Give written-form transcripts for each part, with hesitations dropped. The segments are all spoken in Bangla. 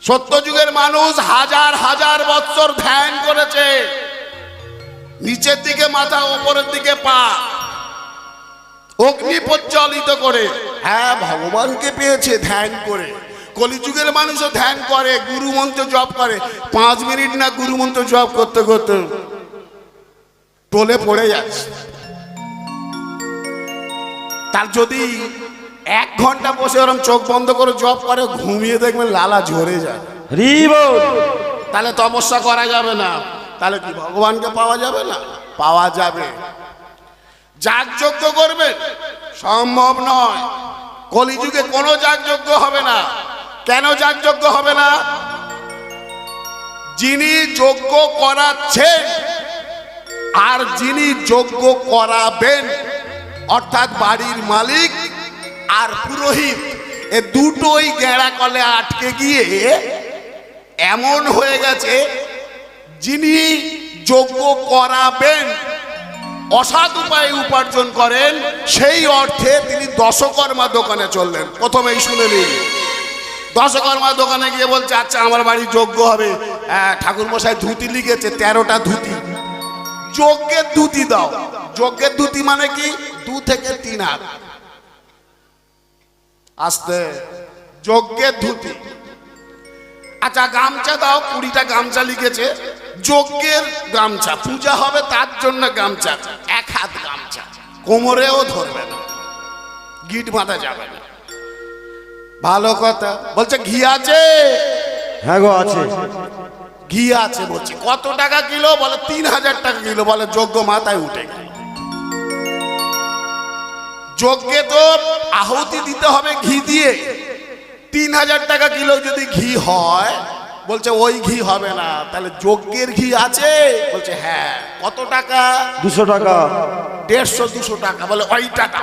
সত্য যুগের মানুষ হাজার হাজার বছর ধ্যান করেছে, নিচের দিকে মাথা উপরের দিকে পা, অগ্নি প্রজ্বলিত করে। হ্যাঁ, ভগবানকে পেয়েছে ধ্যান করে। কলিযুগের মানুষও ধ্যান করে, গুরু মন্ত্র জপ করে। 5 মিনিট না গুরু মন্ত্র জপ করতে করতে টলে পড়ে যাচ্ছে। তার যদি 1 ঘন্টা বসে ওরকম চোখ বন্ধ করে জপ করে, ঘুমিয়ে দেখবেন লালা ঝরে যায়। তাহলে তপস্যা করা যাবে না, তাহলে কি ভগবানকে পাওয়া যাবে না? পাওয়া যাবে। যাগযজ্ঞ করবেন সম্ভব নয়, কলিযুগে কোনো যাগযজ্ঞ হবে না। কেন যাগযজ্ঞ হবে না? যিনি যজ্ঞ করাচ্ছেন আর যিনি যজ্ঞ করাবেন, অর্থাৎ বাড়ির মালিক আর পুরোহিত, এ দুটোই গেঁড়া কলে আটকে গিয়ে এমন হয়ে গেছে, যিনি যজ্ঞ করাবেন অসৎ উপায়ে উপার্জন করেন, সেই অর্থে তিনি দশকর্মা দোকানে চললেন। প্রথমেই শুনে নিন, দশকর্মা দোকানে গিয়ে বলছে, আচ্ছা আমার বাড়ি যজ্ঞ হবে, ঠাকুর মশাই ধুতি লিখেছে 13টা ধুতি, যজ্ঞের ধুতি দাও। যজ্ঞের ধুতি মানে কি? 2 থেকে 3 হাত। আস্তে, যজ্ঞের ধুতি। আচ্ছা গামছা দাও, 20টা গামছা লিখেছে, যজ্ঞের গামছা, পূজা হবে তার জন্য গামছা, 1 হাত গামছা, কোমরেও ধরবে না, গিট বাঁধা যাবে না। ভালো কথা। বলছে ঘি আছে? হ্যাঁ গো আছে। ঘি আছে। বলছে কত টাকা কিলো? বলে 3000 টাকা কিলো। বলে যজ্ঞ মাথায় উঠে গেল। যজ্ঞে তো আহুতি দিতে হবে ঘি দিয়ে, 3000 টাকা কিলো যদি ঘি হয়, বলছে ওই ঘি হবে না, তাহলে যজ্ঞের ঘি আছে? বলছে হ্যাঁ। কত টাকা? 200 টাকা। 150-200 টাকা। বলে ওই টাকা।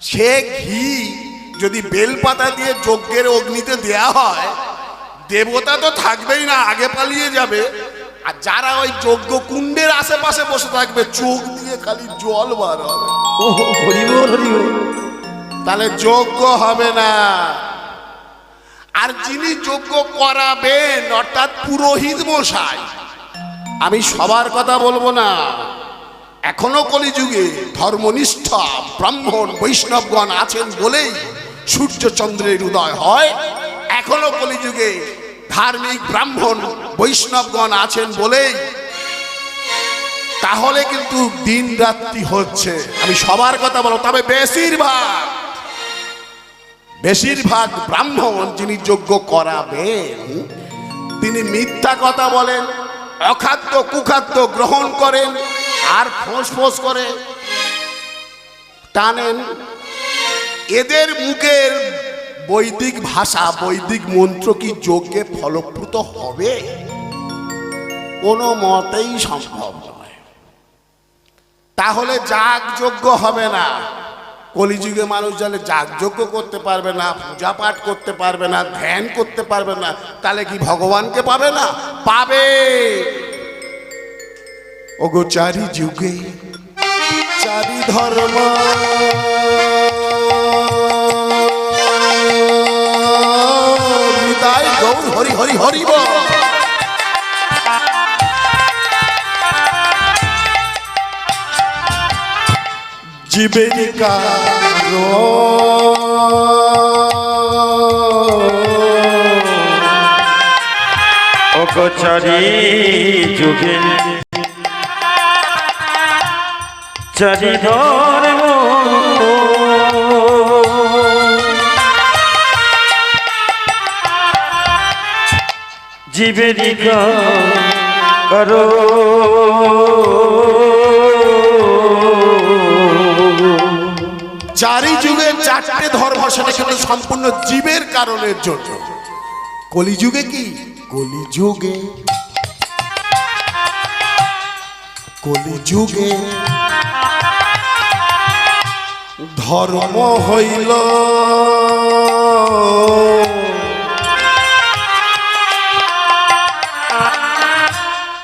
সে ঘি যদি বেলপাতা দিয়ে যজ্ঞের অগ্নিতে দেয়া হয়, দেবতা তো থাকবেই না, আগে পালিয়ে যাবে। আর যারা ওই যজ্ঞ কুণ্ডের আশেপাশে বসে থাকবে, চোখ দিয়ে খালি জল বার হবে। তাহলে যজ্ঞ হবে না। আর যিনি যজ্ঞ করাবেন, অর্থাৎ পুরোহিত মশাই, আমি সবার কথা বলবো না, এখনো কলিযুগে ধর্মনিষ্ঠা ব্রাহ্মণ বৈষ্ণবগণ আছেন বলেই সূর্য চন্দ্রের উদয় হয়। এখনো কলিযুগে ধার্মিক ব্রাহ্মণ বৈষ্ণবগণ আছেন বলেই তাহলে কিন্তু দিন রাত্রি হচ্ছে। আমি সবার কথা বলবো, তবে বেশিরভাগ ব্রাহ্মণ যিনি যজ্ঞ করাবেন, তিনি মিথ্যা কথা বলেন, অখাদ্য কুখাদ্য গ্রহণ করেন, আর ফোঁস করে টানেন। এদের মুখের বৈদিক ভাষা, বৈদিক মন্ত্র কি যজ্ঞে ফলপ্রদ হবে? কোনো মতেই সম্ভব নয়। তাহলে যাগযজ্ঞ হবে না। কলিযুগে মানুষ জানে যাগযজ্ঞ করতে পারবে না, পূজা পাঠ করতে পারবে না, ধ্যান করতে পারবে না, তাহলে কি ভগবানকে পাবে না? পাবে। ওগো চারি যুগে চারি ধর্ম, হৃদয় গৌর হরি হরি হরি বল। জীবের ওগো চারি যুগে চারি ধর্ম, জীবেরই করো চারি যুগের 4টে ধর্ম, সেটা কিন্তু সম্পূর্ণ জীবের কারণের জন্য। কলিযুগে কি? কলিযুগে ধর্ম হইল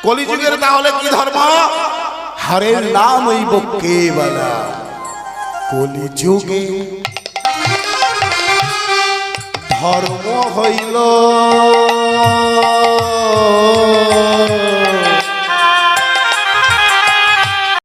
কলিযুগের। তাহলে কি ধর্ম? হরের নাম হইব কেবলা। কলিযুগে ধর্ম হইল